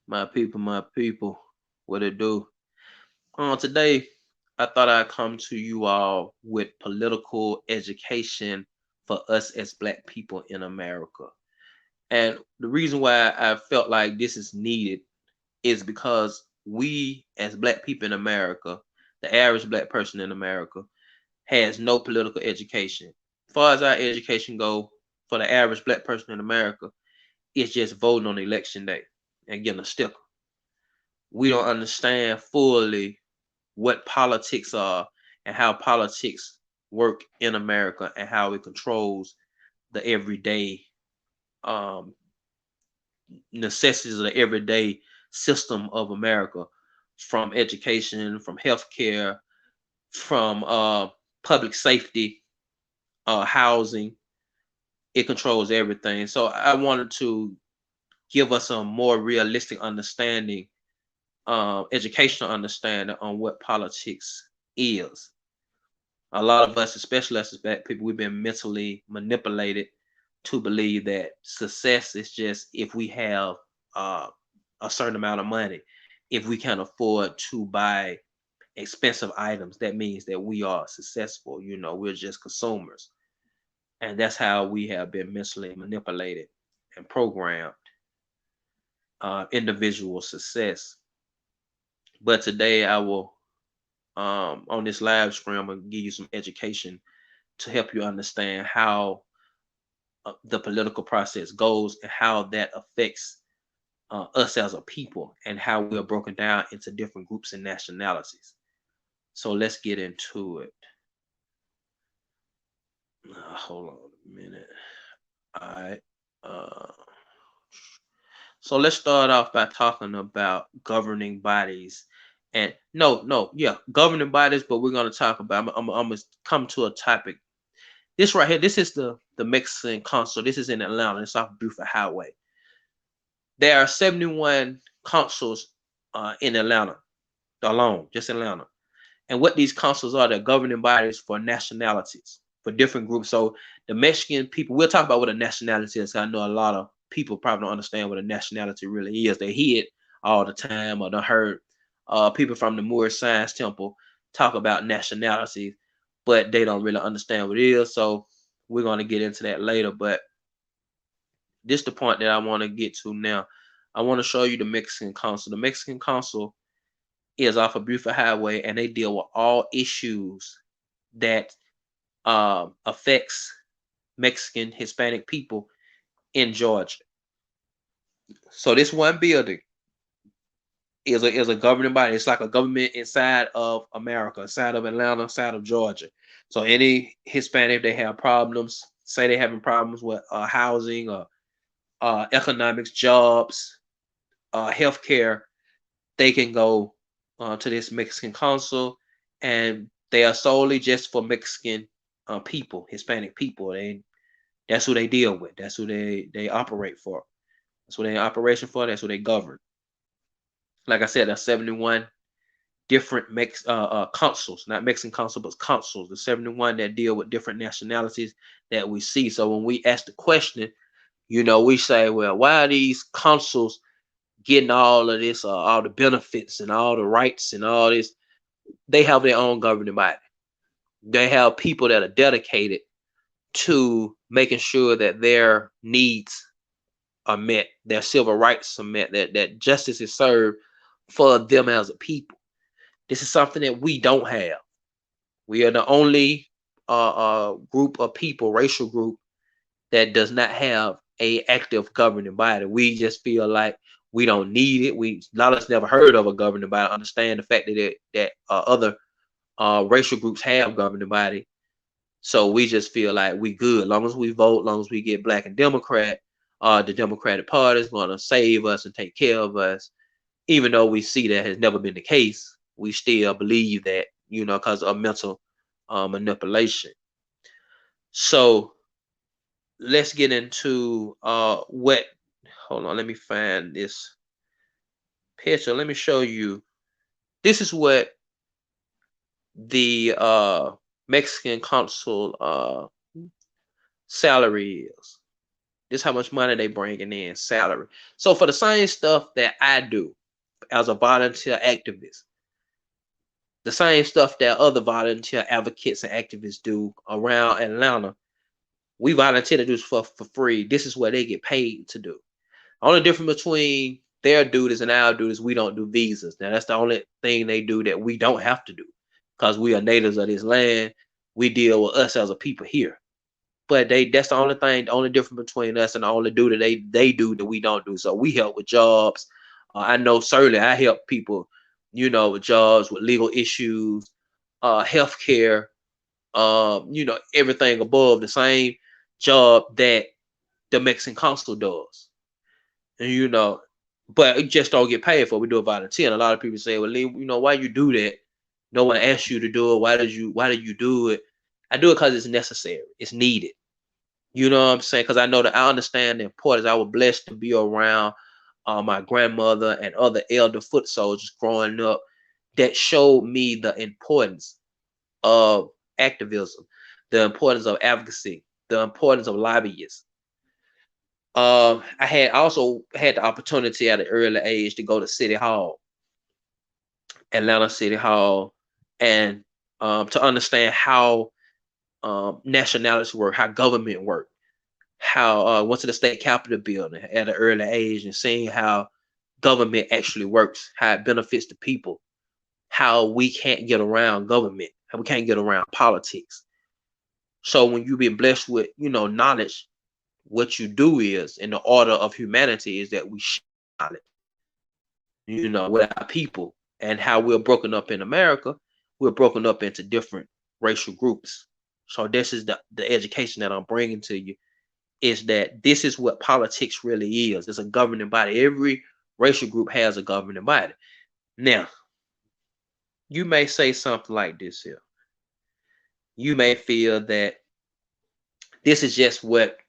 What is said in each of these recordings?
My people, what it do? Today, I thought I'd come to you all with political education for us as Black people in America. And the reason why I felt like this is needed is because we, as Black people in America, the average Black person in America, has no political education. As far as our education go, for the average Black person in America, it's just voting on election day and getting a sticker. We don't understand fully what politics are and how politics work in America and how it controls the everyday um, necessities of the everyday system of America, from education, from healthcare, from public safety, housing. It controls everything. So I wanted to give us a more realistic understanding, educational understanding on what politics is. A lot of us, especially us as Black people, we've been mentally manipulated to believe that success is just if we have uh, a certain amount of money, if we can afford to buy expensive items, that means that we are successful. We're just consumers, and that's how we have been mentally manipulated and programmed individual success. But today, I will on this live stream, I'm gonna give you some education to help you understand how the political process goes and how that affects us as a people and how we're broken down into different groups and nationalities. So let's get into it. Hold on a minute. All right. Uh, so let's start off by talking about governing bodies. And yeah, governing bodies, but we're going to talk about, I'm going to come to a topic. This right here, this is the Mexican consul. This is in Atlanta. It's off Buford Highway. There are 71 consuls in Atlanta alone, just Atlanta. And what these councils are, they're governing bodies for nationalities, for different groups. So the Mexican people, we'll talk about what a nationality is. I know a lot of people probably don't understand what a nationality really is. They hear it all the time, or they heard people from the Moorish Science Temple talk about nationalities, but they don't really understand what it is. So we're going to get into that later. But this is the point that I want to get to now. I want to show you the Mexican consul. The Mexican consul is off of Buford Highway, and they deal with all issues that affects Mexican Hispanic people in Georgia. So this one building is a governing body. It's like a government inside of America, inside of Atlanta, inside of Georgia. So any Hispanic, they have problems, say they having problems with housing or economics, jobs, healthcare, they can go to this Mexican consul, and they are solely just for Mexican people, Hispanic people. That's who they deal with. That's who they operate for. That's what they operation for. That's who they govern. Like I said, there's 71 different consuls, not Mexican consuls, but consuls. The 71 that deal with different nationalities that we see. So when we ask the question, we say, well, why are these consuls getting all of this, all the benefits and all the rights and all this? They have their own governing body. They have people that are dedicated to making sure that their needs are met, their civil rights are met, that justice is served for them as a people. This is something that we don't have. We are the only group of people, racial group, that does not have a active governing body. We just feel like we don't need it. A lot of us never heard of a governing body. Understand the fact that other racial groups have governing body. So we just feel like we good. As long as we vote, as long as we get Black and Democrat, the Democratic Party is going to save us and take care of us. Even though we see that has never been the case, we still believe that, because of mental manipulation. So let's get into what. Hold on, let me find this picture. Let me show you. This is what the Mexican consul salary is. This is how much money they bringing in, salary. So for the same stuff that I do as a volunteer activist, the same stuff that other volunteer advocates and activists do around Atlanta, we volunteer to do for free. This is what they get paid to do. Only difference between their duties and our duties, we don't do visas. Now that's the only thing they do that we don't have to do, because we are natives of this land. We deal with us as a people here. But that's the only thing, the only difference between us and the only duty they do that we don't do. So we help with jobs. I know certainly I help people, with jobs, with legal issues, healthcare, everything above the same job that the Mexican consul does. And but it just don't get paid for. We do it volunteer. And a lot of people say, well, Lee, why you do that? No one asked you to do it. Why did you do it? I do it because it's necessary. It's needed. You know what I'm saying? Because I understand the importance. I was blessed to be around my grandmother and other elder foot soldiers growing up that showed me the importance of activism, the importance of advocacy, the importance of lobbyists. I also had the opportunity at an early age to go to City Hall, Atlanta City Hall, and to understand how nationalities work, how government work, how I went to the state capitol building at an early age and seeing how government actually works, how it benefits the people, how we can't get around government, how we can't get around politics. So when you've been blessed with, knowledge, what you do is, in the order of humanity, is that we share knowledge, with our people. And how we're broken up in America, we're broken up into different racial groups. So this is the education that I'm bringing to you, is that this is what politics really is. It's a governing body. Every racial group has a governing body. Now, you may say something like this here. You may feel that this is just what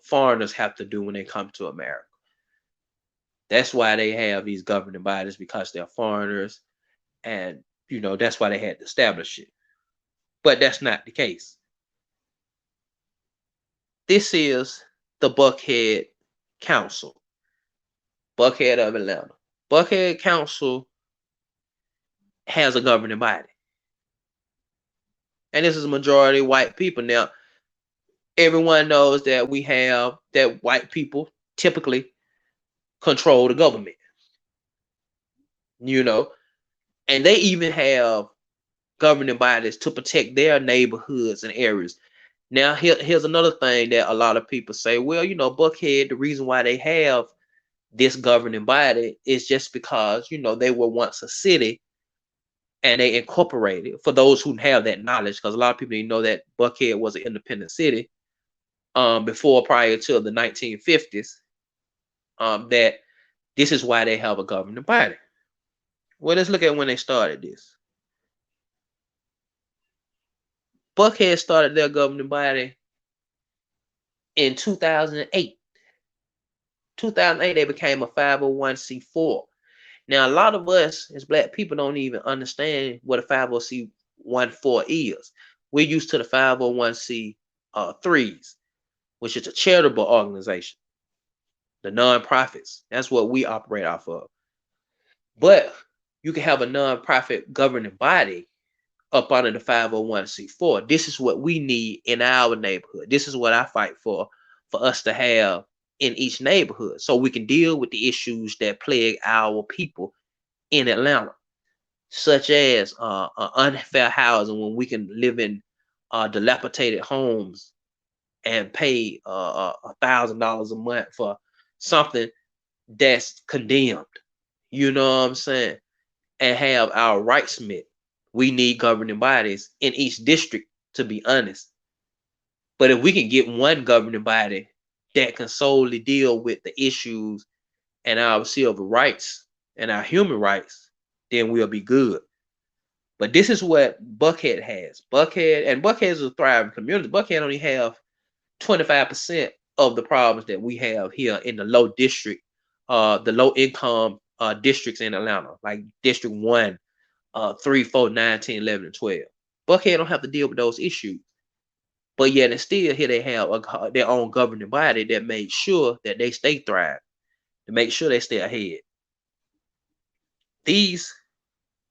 foreigners have to do when they come to America. That's why they have these governing bodies, because they're foreigners, and that's why they had to establish it. But that's not the case. This is the Buckhead Council, Buckhead of Atlanta. Buckhead Council has a governing body, and this is a majority white people. Now, everyone knows that white people typically control the government, and they even have governing bodies to protect their neighborhoods and areas. Now, here's another thing that a lot of people say, well, Buckhead, the reason why they have this governing body is just because, they were once a city and they incorporated, for those who have that knowledge, because a lot of people didn't know that Buckhead was an independent city prior to the 1950s, that this is why they have a governing body. Well, let's look at when they started this. Buckhead started their governing body in 2008. 2008, they became a 501c4. Now, a lot of us as Black people don't even understand what a 501c4 is. We're used to the 501c3s, which is a charitable organization, the nonprofits. That's what we operate off of. But you can have a nonprofit governing body up under the 501c4. This is what we need in our neighborhood. This is what I fight for us to have in each neighborhood, so we can deal with the issues that plague our people in Atlanta, such as unfair housing, when we can live in dilapidated homes and pay $1,000 a month for something that's condemned, you know what I'm saying, and have our rights met. We need governing bodies in each district, to be honest. But if we can get one governing body that can solely deal with the issues and our civil rights and our human rights, then we'll be good. But this is what Buckhead has. Buckhead is a thriving community. Buckhead only have 25% of the problems that we have here in the low district, the low income districts in Atlanta, like District 1, 3, 4, 9, 10, 11, and 12. Buckhead don't have to deal with those issues. But yet and still here they have their own governing body that made sure that they stay thrive, to make sure they stay ahead. These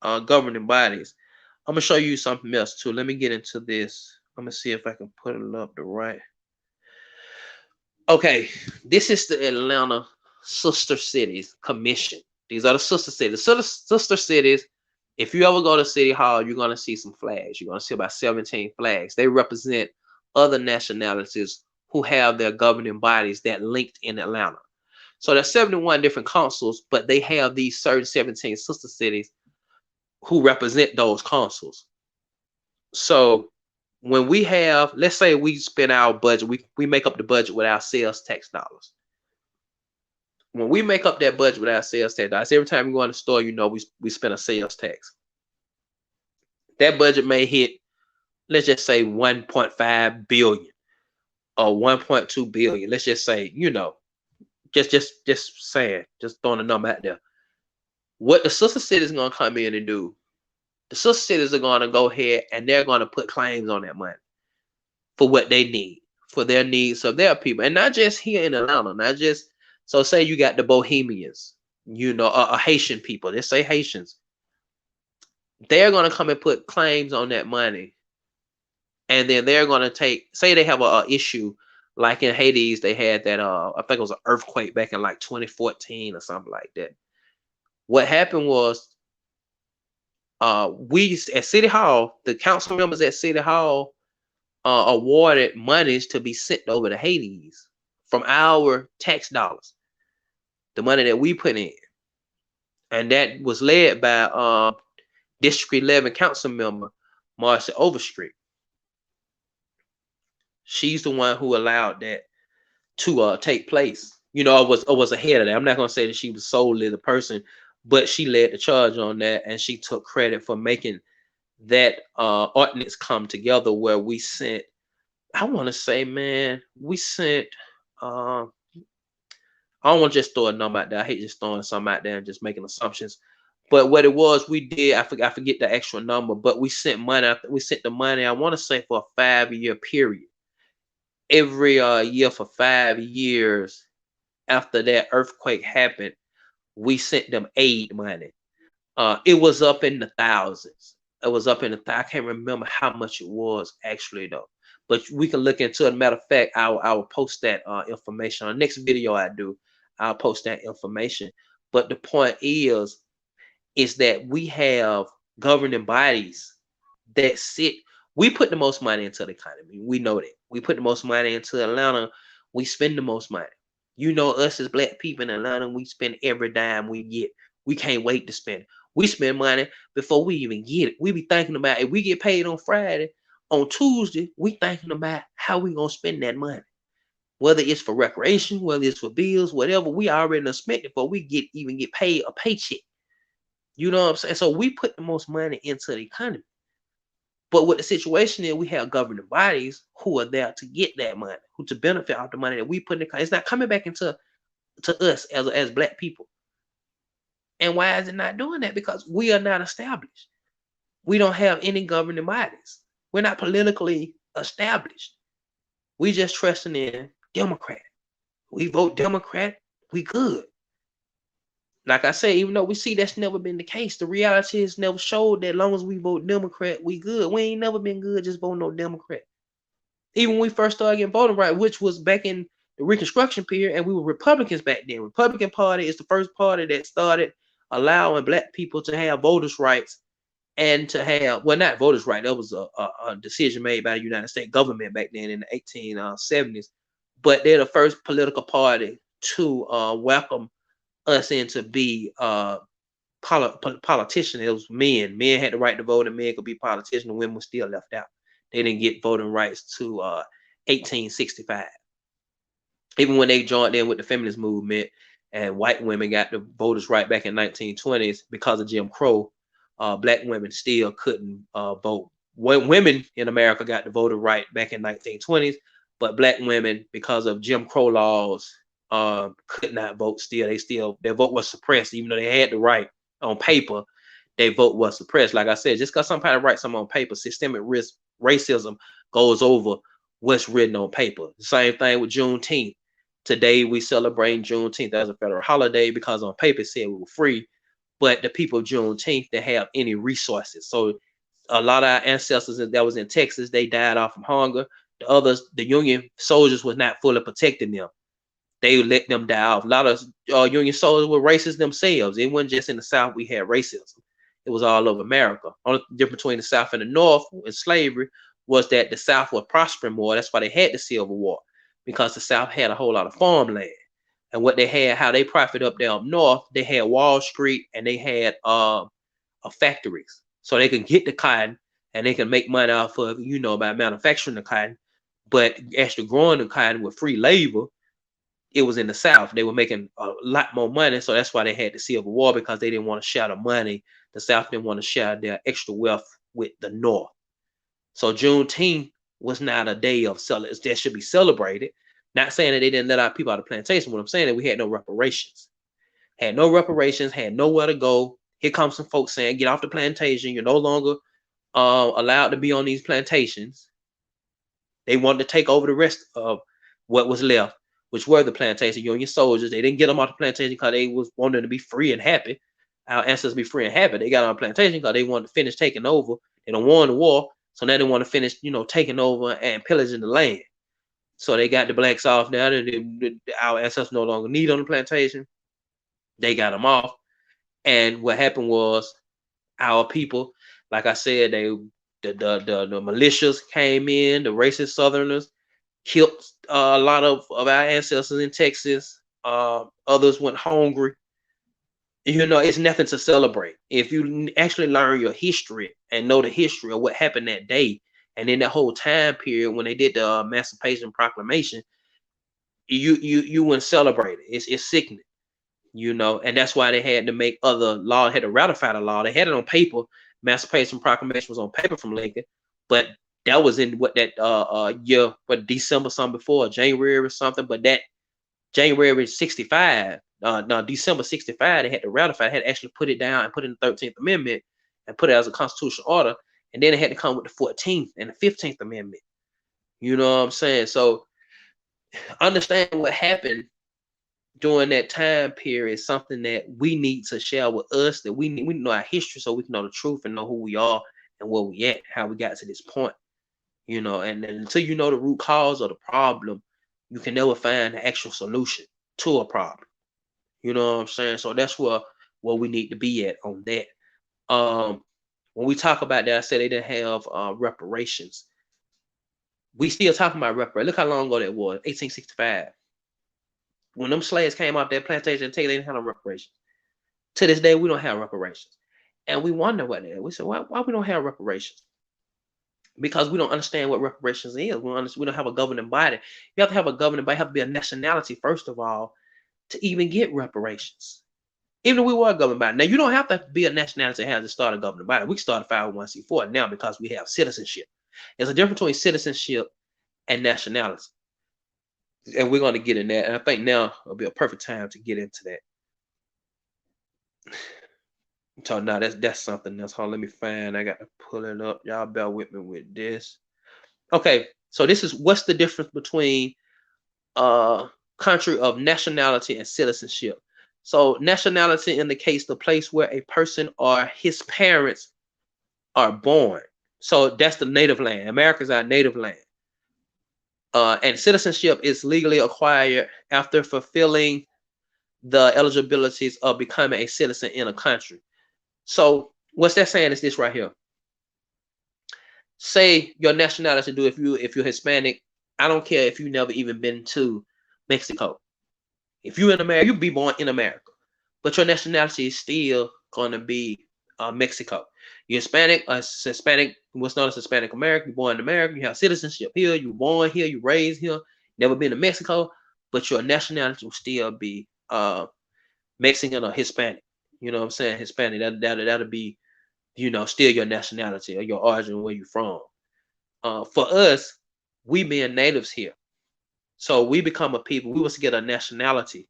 governing bodies. I'm gonna show you something else too. Let me get into this. I'm gonna see if I can put it up the right. Okay, this is the Atlanta Sister Cities Commission. These are the sister cities. So the sister cities, if you ever go to City Hall, you're gonna see some flags. You're gonna see about 17 flags. They represent other nationalities who have their governing bodies that linked in Atlanta. So there's 71 different councils, but they have these certain 17 sister cities who represent those councils. So when we have, let's say we spend our budget, we make up the budget with our sales tax dollars. When we make up that budget with our sales tax dollars, every time we go in the store, you know, we spend a sales tax. That budget may hit, let's just say 1.5 billion or 1.2 billion. Let's just say, you know, just saying, just throwing a number out there. What the sister cities are gonna come in and do, the sister cities are gonna go ahead and they're gonna put claims on that money for what they need, for their needs of their people, and not just here in Atlanta, not just. So say you got the Bohemians, you know, Haitian people. Let's say Haitians. They're gonna come and put claims on that money, and then they're gonna take. Say they have a issue, like in Haiti, they had that. I think it was an earthquake back in like 2014 or something like that. What happened was, we at City Hall, the council members at City Hall awarded monies to be sent over to Haiti from our tax dollars, the money that we put in, and that was led by District 11 council member Marcia Overstreet. She's the one who allowed that to take place. You know, I was ahead of that. I'm not gonna say that she was solely the person, but she led the charge on that, and she took credit for making that ordinance come together, where we sent, I want to say, man, we sent. I don't want to just throw a number out there. I hate just throwing something out there and just making assumptions. But what it was, we did. I forget the actual number, but we sent money. We sent the money. I want to say for a 5-year period. Every year for 5 years after that earthquake happened, we sent them aid money. It was up in the thousands. It was up in the I can't remember how much it was actually though. But we can look into it. Matter of fact, I will post that information on the next video I do. I'll post that information. But the point is that we have governing bodies that sit. We put the most money into the economy. We know that. We put the most money into Atlanta. We spend the most money. You know, us as black people in Atlanta, we spend every dime we get. We can't wait to spend. We spend money before we even get it. We be thinking about, if we get paid on Friday, on Tuesday, we thinking about how we gonna spend that money. Whether it's for recreation, whether it's for bills, whatever, we already done spent it before we even get paid a paycheck. You know what I'm saying? So we put the most money into the economy. But what the situation is, we have governing bodies who are there to get that money, who to benefit off the money that we put in the economy. It's not coming back into us as black people. And why is it not doing that? Because we are not established. We don't have any governing bodies. We're not politically established. We just trusting in Democrat. We vote Democrat, we good. Like I say, even though we see that's never been the case, the reality is never showed that as long as we vote Democrat, we good. We ain't never been good just voting no Democrat. Even when we first started getting voting right, which was back in the Reconstruction period, and we were Republicans back then. Republican Party is the first party that started allowing black people to have voters' rights and to have, well, not voters' right. That was a decision made by the United States government back then in the 1870s. But they're the first political party to welcome us in to be politicians. It was men. Men had the right to vote, and men could be politicians. And women were still left out. They didn't get voting rights to 1865. Even when they joined in with the feminist movement, and white women got the voters right back in 1920s because of Jim Crow, black women still couldn't vote. Women in America got the voter right back in 1920s, but black women, because of Jim Crow laws, could not vote. Their vote was suppressed, even though they had the right on paper. Their vote was suppressed. Like I said, just because somebody writes something on paper, systemic racism goes over what's written on paper. Same thing with Juneteenth. Today we celebrate Juneteenth as a federal holiday because on paper it said we were free, but the people of Juneteenth didn't have any resources. So a lot of our ancestors that was in Texas, they died off from hunger. The others, the Union soldiers, was not fully protecting them. They let them die off. A lot of Union soldiers were racist themselves. It wasn't just in the South we had racism. It was all over America. Only difference between the South and the North in slavery was that the South was prospering more. That's why they had the Civil War, because the South had a whole lot of farmland. And what they had, how they profit up there up north, they had Wall Street and they had factories. So they can get the cotton and they can make money off of, by manufacturing the cotton. But actually growing the cotton with free labor, it was in the South. They were making a lot more money. So that's why they had the Civil War, because they didn't want to share the money. The South didn't want to share their extra wealth with the North. So Juneteenth was not a day of that should be celebrated. Not saying that they didn't let our people out of the plantation. What I'm saying is we had no reparations. Had no reparations, had nowhere to go. Here comes some folks saying, get off the plantation. You're no longer allowed to be on these plantations. They wanted to take over the rest of what was left, which were the plantation Union soldiers. They didn't get them off the plantation because they was wanting to be free and happy. Our ancestors be free and happy. They got on the plantation because they wanted to finish taking over. They don't want the war, so now they want to finish, taking over and pillaging the land. So they got the blacks off now. Our ancestors no longer need on the plantation. They got them off. And what happened was our people, like I said, the militias came in, the racist Southerners killed a lot of our ancestors in Texas. Others went hungry. It's nothing to celebrate. If you actually learn your history and know the history of what happened that day, and in that whole time period when they did the Emancipation Proclamation, you wouldn't celebrate it. It's sickening, and that's why they had to make other law, had to ratify the law. They had it on paper. Emancipation Proclamation was on paper from Lincoln, but that was in year, December something before, January or something. But that January 65, December 65, they had to ratify, they had to actually put it down and put in the 13th Amendment and put it as a constitutional order. And then it had to come with the 14th and the 15th Amendment. You know what I'm saying? So understand what happened during that time period is something that we need to share with us, that we know our history so we can know the truth and know who we are and where we at, how we got to this point. And until you know the root cause of the problem, you can never find the actual solution to a problem. You know what I'm saying? So that's where we need to be at on that. When we talk about that, I said they didn't have reparations. We still talking about reparations. Look how long ago that was, 1865. When them slaves came off that plantation, they didn't have no reparations. To this day, we don't have reparations. And we wonder what that is. We say, why we don't have reparations? Because we don't understand what reparations is. We don't have a governing body. You have to have a governing body. You have to be a nationality, first of all, to even get reparations. Even if we were a governing body. Now, you don't have to be a nationality to have to start a governing body. We can start a 501c4 now because we have citizenship. There's a difference between citizenship and nationality. And we're going to get in that. And I think now will be a perfect time to get into that. So now that's something else. Hold on, let me find. I got to pull it up. Y'all bear with me with this. Okay, so this is what's the difference between country of nationality and citizenship. So nationality indicates the place where a person or his parents are born. So that's the native land. America's our native land. And citizenship is legally acquired after fulfilling the eligibilities of becoming a citizen in a country. So what's that saying is this right here. Say your nationality, if you're Hispanic, I don't care if you've never even been to Mexico. If you're in America, you'll be born in America, but your nationality is still going to be Mexico. You're Hispanic, what's known as Hispanic American. You're born in America, you have citizenship here, you're born here, you're raised here, never been to Mexico, but your nationality will still be Mexican or Hispanic. You know what I'm saying? Hispanic, that'll be, still your nationality or your origin, where you're from. For us, we being natives here, so we become a people. We was to get a nationality,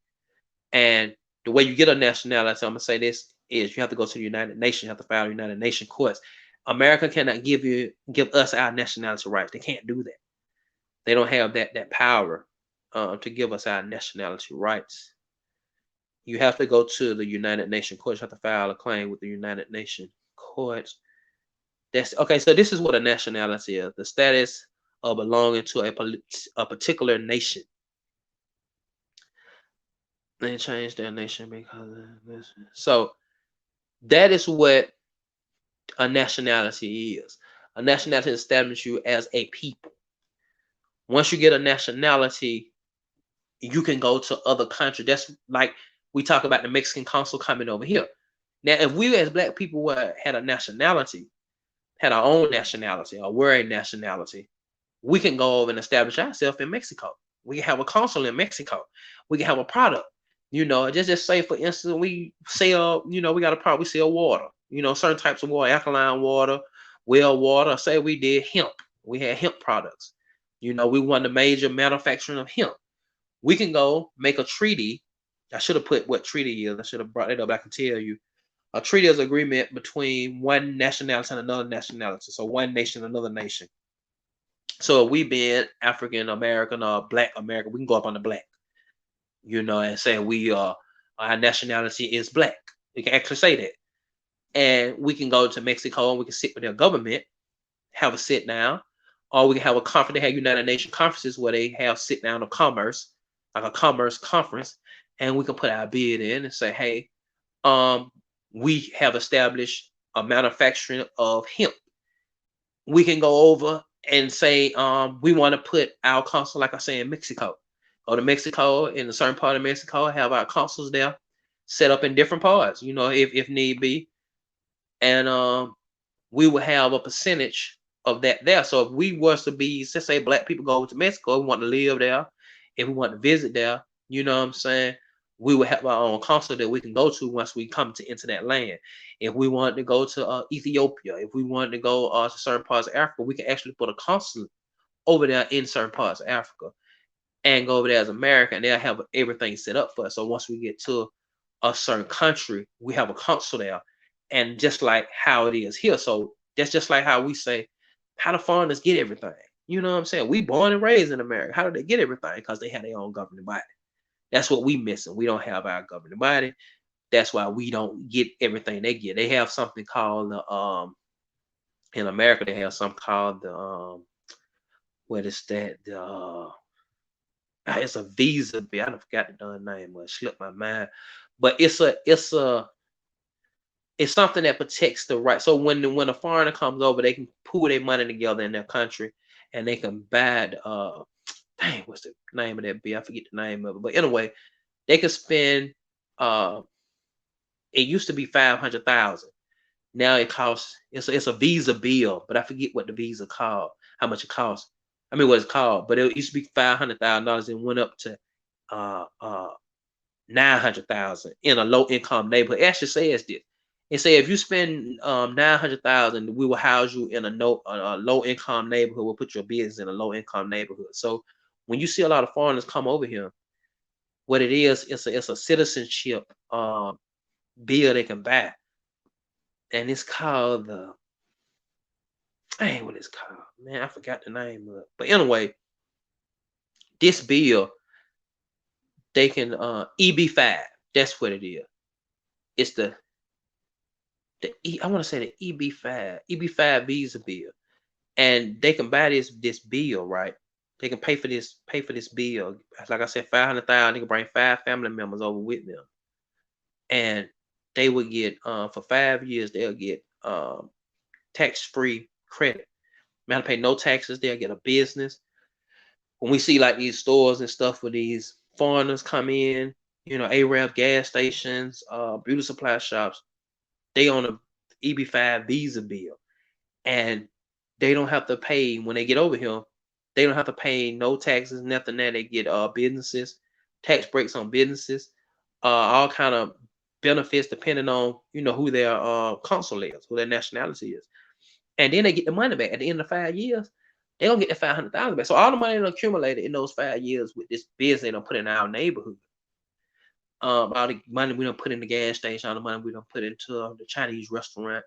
and the way you get a nationality, I'm gonna say this, is you have to go to the United Nations. You have to file United Nations courts. America cannot give us our nationality rights. They can't do that. They don't have that power to give us our nationality rights. You have to go to the United Nations courts. You have to file a claim with the United Nations courts. That's okay. So this is what a nationality is: the status of belonging to a particular nation. They changed their nation because of this. So that is what a nationality is. A nationality establishes you as a people. Once you get a nationality, you can go to other countries. That's like we talk about the Mexican consul coming over here. Now, if we as black people had a nationality, had our own nationality, or were a nationality, we can go over and establish ourselves in Mexico. We can have a consul in Mexico. We can have a product. Just say for instance, we sell, we got a product, we sell water, certain types of water, alkaline water, well water. Say we did hemp. We had hemp products. We won the major manufacturing of hemp. We can go make a treaty. I should have put what treaty is. I should have brought it up. I can tell you. A treaty is agreement between one nationality and another nationality. So one nation, another nation. So if we being African American or Black American, we can go up on the Black, and say we are our nationality is Black. We can actually say that, and we can go to Mexico and we can sit with their government, have a sit down, or we can have a conference. They have United Nations conferences where they have sit down of commerce, like a commerce conference, and we can put our bid in and say, hey, we have established a manufacturing of hemp. We can go over and say, we want to put our consul, like I say, in Mexico. Go to Mexico, in a certain part of Mexico, have our consuls there set up in different parts, if need be. And we will have a percentage of that there. So if we was to be, let's say black people go over to Mexico, we want to live there, if we want to visit there, you know what I'm saying? We would have our own consul that we can go to once we come into that land. If we want to go to Ethiopia, if we want to go to certain parts of Africa, we can actually put a consul over there in certain parts of Africa and go over there as America, and they'll have everything set up for us. So once we get to a certain country, we have a consul there, and just like how it is here. So that's just like how we say, how the foreigners get everything. You know what I'm saying? We born and raised in America. How do they get everything? Because they have their own governing body. That's what we missing. We don't have our governing body. That's why we don't get everything they get. They have something called the in America they have something called the what is that? The it's a visa bill. I forgot the darn name, but it slipped my mind. But it's something that protects the right. So when a foreigner comes over, they can pool their money together in their country, and they can buy dang, what's the name of that bill? I forget the name of it. But anyway, they could spend it used to be 500,000. Now it costs it's a visa bill, but I forget what the visa called, how much it costs. I mean what it's called, but it used to be $500,000 and went up to uh uh 900,000 in a low income neighborhood. It actually says this. It say if you spend 900,000, we will house you in a low income neighborhood. We'll put your business in a low income neighborhood. So when you see a lot of foreigners come over here, what it is, it's a citizenship bill they can buy, and it's called the dang, what it's called, man. I forgot the name of it. But anyway, this bill they can EB5. That's what it is. It's I want to say the EB5 visa bill, and they can buy this bill, right? They can pay for this bill. Like I said, 500,000. They can bring 5 family members over with them, and they would get for 5 years they'll get tax-free credit. They have to pay no taxes. They'll get a business. When we see like these stores and stuff where these foreigners come in, Arab gas stations, beauty supply shops, they on a EB5 visa bill, and they don't have to pay when they get over here. They don't have to pay no taxes, nothing. That they get businesses, tax breaks on businesses, all kind of benefits depending on who their consul is, who their nationality is, and then they get the money back at the end of 5 years. They don't get the 500,000 back. So all the money that accumulated in those 5 years with this business they don't put in our neighborhood, all the money we don't put in the gas station, all the money we don't put into the Chinese restaurant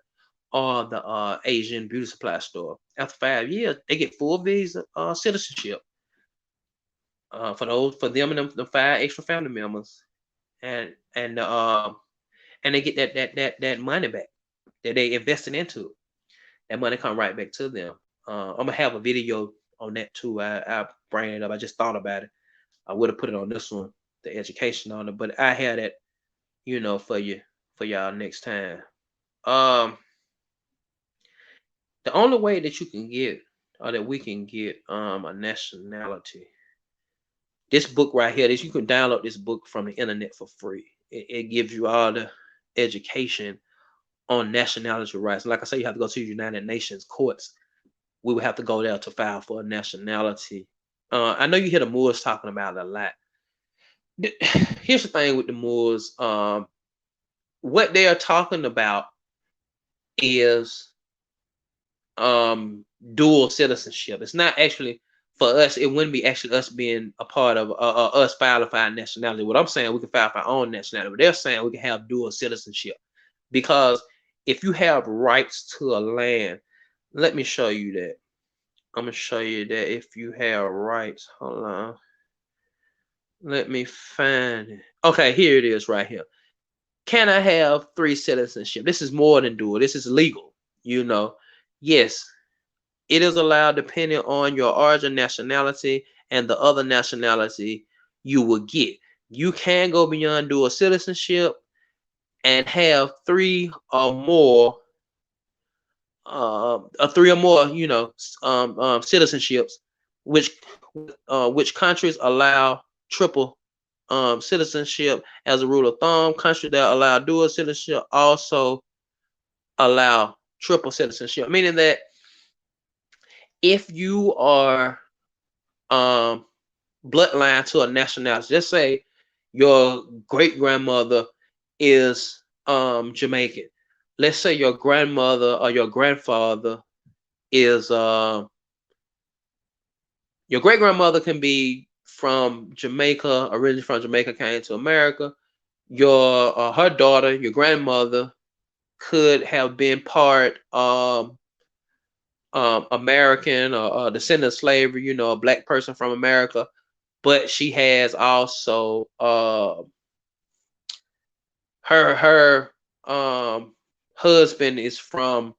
or the Asian beauty supply store. After 5 years, they get full visa citizenship. for them and them, the 5 extra family members, and and they get that money back that they invested into. That money come right back to them. I'm gonna have a video on that too. I bring it up. I just thought about it. I would have put it on this one, the education on it, but I had it, for y'all next time. Um, the only way that you can get, or that we can get, a nationality. This book right here, you can download this book from the internet for free. It gives you all the education on nationality rights. Like I say, you have to go to the United Nations courts. We would have to go there to file for a nationality. I know you hear the Moors talking about it a lot. Here's the thing with the Moors. What they are talking about is dual citizenship. It's not actually for us. It wouldn't be actually us being a part of us filing for our nationality. What I'm saying, we can file for our own nationality, but they're saying we can have dual citizenship, because if you have rights to a land, let me show you that. I'm gonna show you that if you have rights. Hold on. Let me find it. Okay, here it is right here. Can I have 3 citizenship? This is more than dual. This is legal. Yes, it is allowed depending on your origin, nationality, and the other nationality you will get. You can go beyond dual citizenship and have 3 or more, citizenships, which countries allow triple citizenship as a rule of thumb. Countries that allow dual citizenship also allow triple citizenship, meaning that if you are bloodline to a nationality, let's say your great grandmother is Jamaican. Let's say your grandmother or your grandfather is your great grandmother can be from Jamaica, originally from Jamaica, came to America. Your her daughter, your grandmother, could have been part American or descendant of slavery, a black person from America, but she has also her husband is from,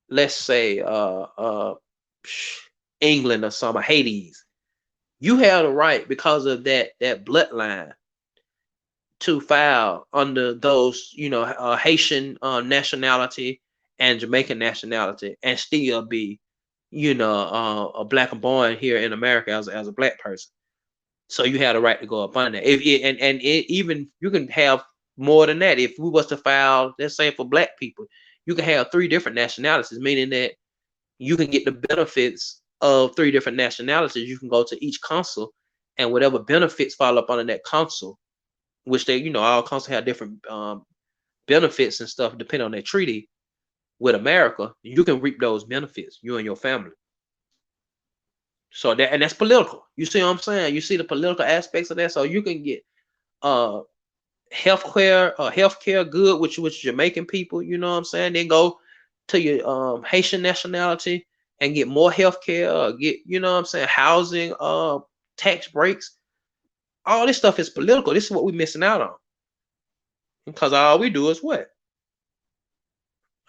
let's say, England or some Hades. You have the right, because of that bloodline, to file under those, Haitian nationality and Jamaican nationality, and still be, a black and born here in America as a black person. So you have the right to go up on that. Even you can have more than that. If we was to file, let's say for black people, you can have 3 different nationalities, meaning that you can get the benefits of 3 different nationalities. You can go to each consul, and whatever benefits fall up under that consul, which they, all consuls have different benefits and stuff depending on their treaty with America. You can reap those benefits, you and your family. So that's political. You see what I'm saying? You see the political aspects of that. So you can get healthcare good, which Jamaican people, you know what I'm saying? Then go to your Haitian nationality and get more healthcare, get, what I'm saying, housing, tax breaks. All this stuff is political. This is what we're missing out on. Because all we do is what?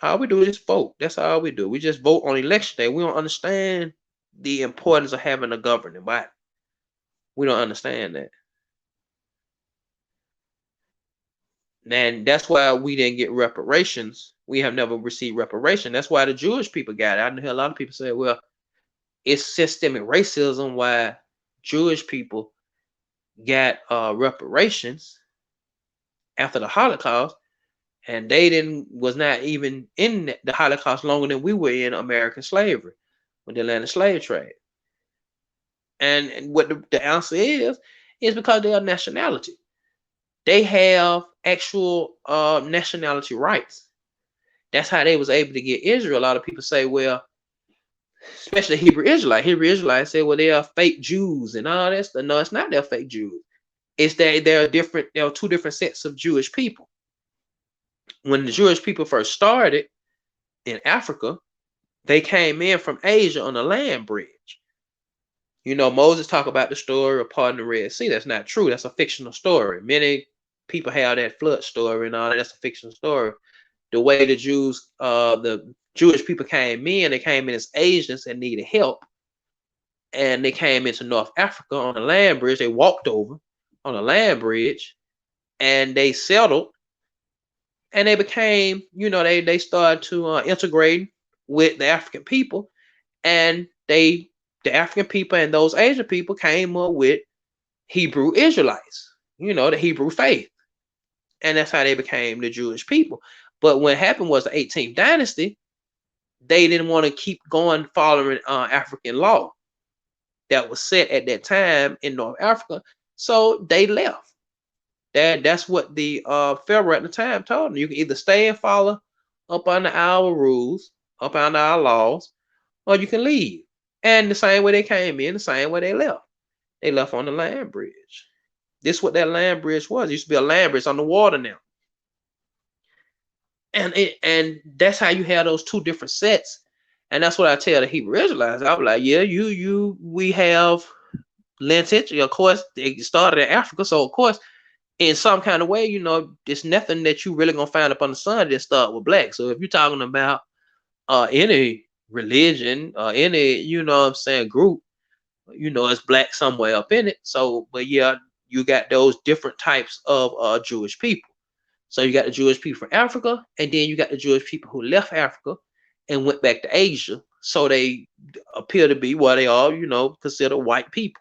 All we do is vote. That's all we do. We just vote on election day. We don't understand the importance of having a governing body. We don't understand that. And that's why we didn't get reparations. We have never received reparation. That's why the Jewish people got it. I hear a lot of people say, well, it's systemic racism why Jewish people got reparations after the Holocaust, and they was not even in the Holocaust longer than we were in American slavery with the Atlantic slave trade. And what the answer is because they are nationality. They have actual nationality rights. That's how they was able to get Israel. A lot of people say, well, especially Hebrew Israelites say, well, they are fake Jews and all that stuff. No, it's not they're fake Jews. It's that there are 2 different sets of Jewish people. When the Jewish people first started in Africa, they came in from Asia on a land bridge. You know, Moses talk about the story of parting the Red Sea. That's not true. That's a fictional story. Many people have that flood story and all that. That's a fictional story. The way the Jewish people came in, they came in as Asians and needed help. And they came into North Africa on a land bridge. They walked over on a land bridge and they settled and they became, they started to integrate with the African people, and the African people and those Asian people came up with Hebrew Israelites, the Hebrew faith, and that's how they became the Jewish people. But what happened was the 18th dynasty, they didn't want to keep going following African law that was set at that time in North Africa, so they left. That's what the Pharaoh at the time told them. You can either stay and follow up under our rules, up under our laws, or you can leave. And the same way they came in, the same way they left. They left on the land bridge. This is what that land bridge was. It used to be a land bridge on the water now. And that's how you have those two different sets. And that's what I tell the Hebrew Israelites. I'm like, yeah, we have lineage. Of course, they started in Africa, so of course, in some kind of way, there's nothing that you really gonna find up on the sun that start with black. So if you're talking about any religion or any, group, it's black somewhere up in it. So, but yeah, you got those different types of Jewish people. So you got the Jewish people from Africa, and then you got the Jewish people who left Africa and went back to Asia. So they appear to be what they are, considered white people.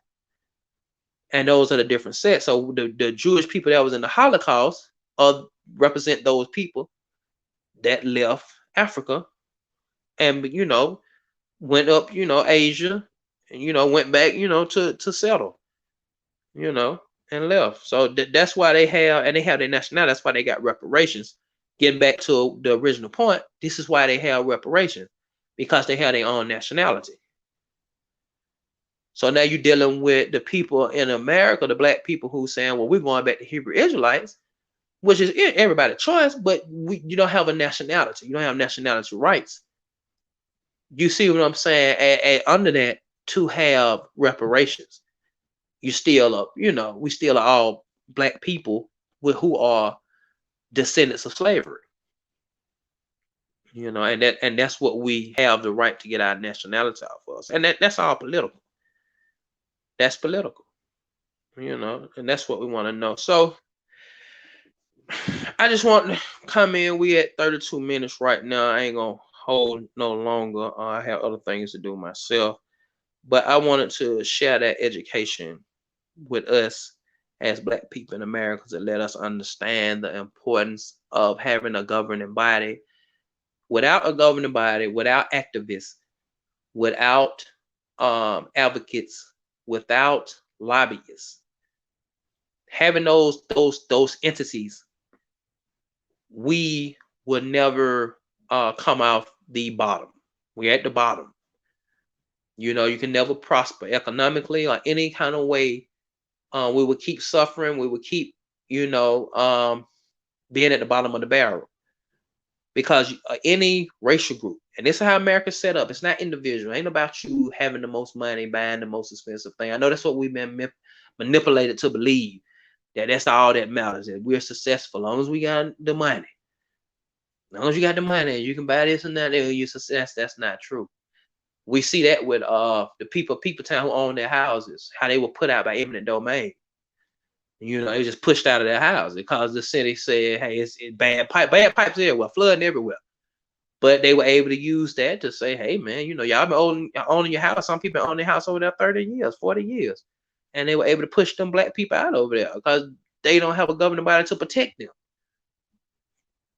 And those are the different sets. So the Jewish people that was in the Holocaust represent those people that left Africa and, went up, Asia, and, went back, to settle, and left. So that's why they have their nationality. That's why they got reparations. Getting back to the original point, this is why they have reparations, because they have their own nationality. So now you're dealing with the people in America, the black people who saying, well, we're going back to Hebrew Israelites, which is everybody's choice, but you don't have a nationality. You don't have nationality rights. You see what I'm saying? And under that, to have reparations, you still up, we still are all black people who are descendants of slavery. And that's what we have the right to get our nationality off of us. And that's all political. That's political, and that's what we want to know. So I just want to come in. We at 32 minutes right now. I ain't gonna hold no longer. I have other things to do myself, but I wanted to share that education with us as black people in America to let us understand the importance of having a governing body. Without a governing body, without activists, without advocates, without lobbyists, having those entities, we would never come off the bottom. We're at the bottom. You can never prosper economically or any kind of way. We would keep suffering. We would keep, being at the bottom of the barrel. Because any racial group, and this is how America's set up, it's not individual. It ain't about you having the most money, buying the most expensive thing. I know that's what we've been manipulated to believe, that's all that matters, that we're successful as long as we got the money. As long as you got the money, you can buy this and that, you're success. That's not true. We see that with the people town who own their houses, how they were put out by eminent domain. They just pushed out of their house because the city said, hey, it's bad pipes everywhere, flooding everywhere. But they were able to use that to say, hey, man, y'all been owning your house. Some people own their house over there 30 years, 40 years. And they were able to push them black people out over there because they don't have a governing body to protect them,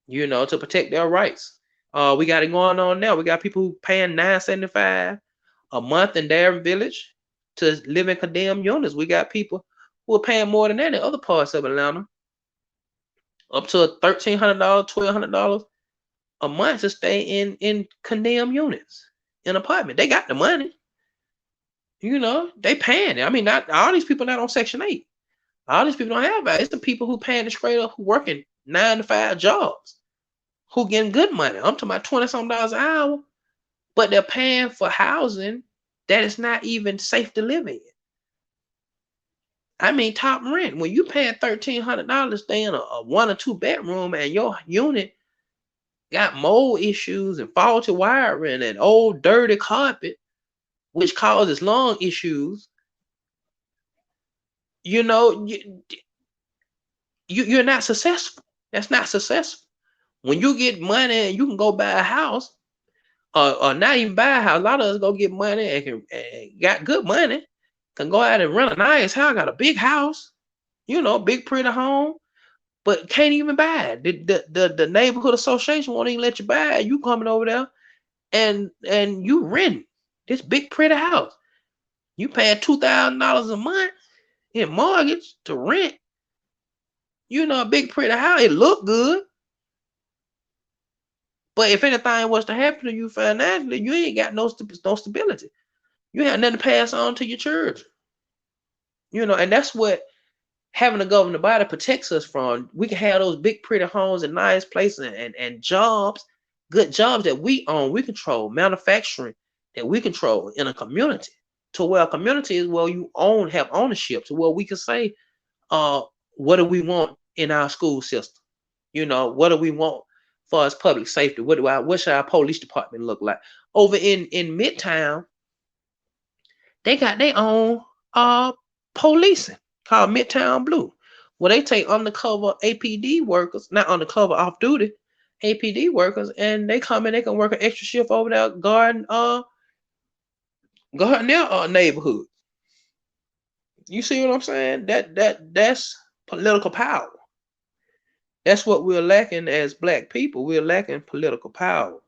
to protect their rights. We got it going on now. We got people who paying $9.75 a month in Darien Village to live in condemned units. We got people who are paying more than that in other parts of Atlanta, up to $1,300, $1,200 a month to stay in condemned units, in apartment. They got the money, they paying it. I mean, not all these people not on Section 8. All these people don't have that. It's the people who paying the straight up, who working 9 to 5 jobs, who getting good money. I'm talking about $20-something an hour, but they're paying for housing that is not even safe to live in. I mean, top rent. When you paying $1,300 stay in a 1 or 2 bedroom and your unit got mold issues and faulty wiring and old dirty carpet, which causes lung issues, you know, you're not successful. That's not successful. When you get money and you can go buy a house, or not even buy a house, a lot of us go get money and got good money, can go out and rent a nice house, got a big house, big pretty home, but can't even buy it. The neighborhood association won't even let you buy it. You coming over there and you rent this big pretty house. You paying $2,000 a month in mortgage to rent. A big pretty house. It look good. But if anything was to happen to you financially, you ain't got no stability. You have nothing to pass on to your children. And that's what having a governing body protects us from. We can have those big pretty homes and nice places and jobs, good jobs that we own, we control, manufacturing that we control in a community. To where a community is where you have ownership, to where we can say, what do we want in our school system? What do we want for as public safety? What should our police department look like? Over in Midtown, they got their own policing called Midtown Blue, where they take undercover APD workers, not undercover, off duty APD workers, and they come in, they can work an extra shift over there guarding their neighborhood. You see what I'm saying? That's political power. That's what we're lacking as Black people. We're lacking political power.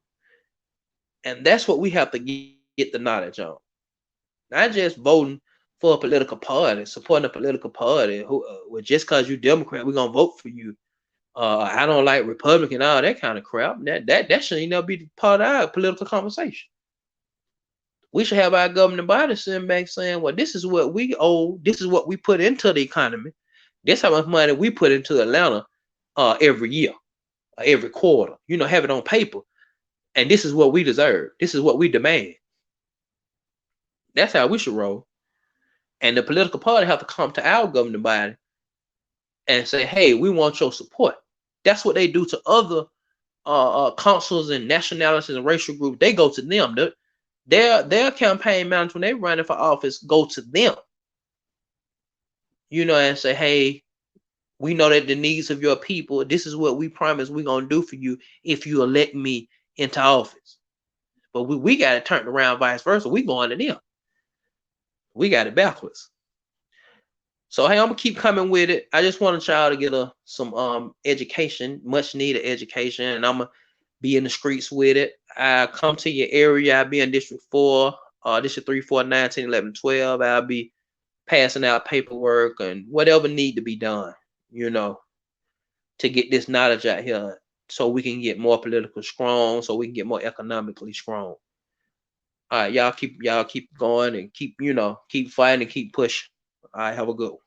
And that's what we have to get the knowledge on. Not just voting for a political party, supporting a political party who, just because you Democrat, we're going to vote for you. I don't like Republican, all that kind of crap. That shouldn't never be part of our political conversation. We should have our governing body sitting back saying, well, this is what we owe. This is what we put into the economy. This is how much money we put into Atlanta every year, every quarter. Have it on paper. And this is what we deserve. This is what we demand. That's how we should roll. And the political party have to come to our governing body and say, hey, we want your support. That's what they do to other councils and nationalities and racial groups. They go to them. Their campaign managers, when they're running for office, go to them. And say, hey, we know that the needs of your people, this is what we promise we're going to do for you if you elect me into office. But we got it turned around vice versa. We going to them. We got it backwards. So, hey, I'm going to keep coming with it. I just wanted y'all to get some education, much needed education, and I'm going to be in the streets with it. I come to your area. I'll be in District 4, District 3, 4, 9, 10, 11, 12. I'll be passing out paperwork and whatever need to be done, to get this knowledge out here so we can get more politically strong, so we can get more economically strong. All right, y'all keep going and keep fighting and keep pushing. All right, have a good one.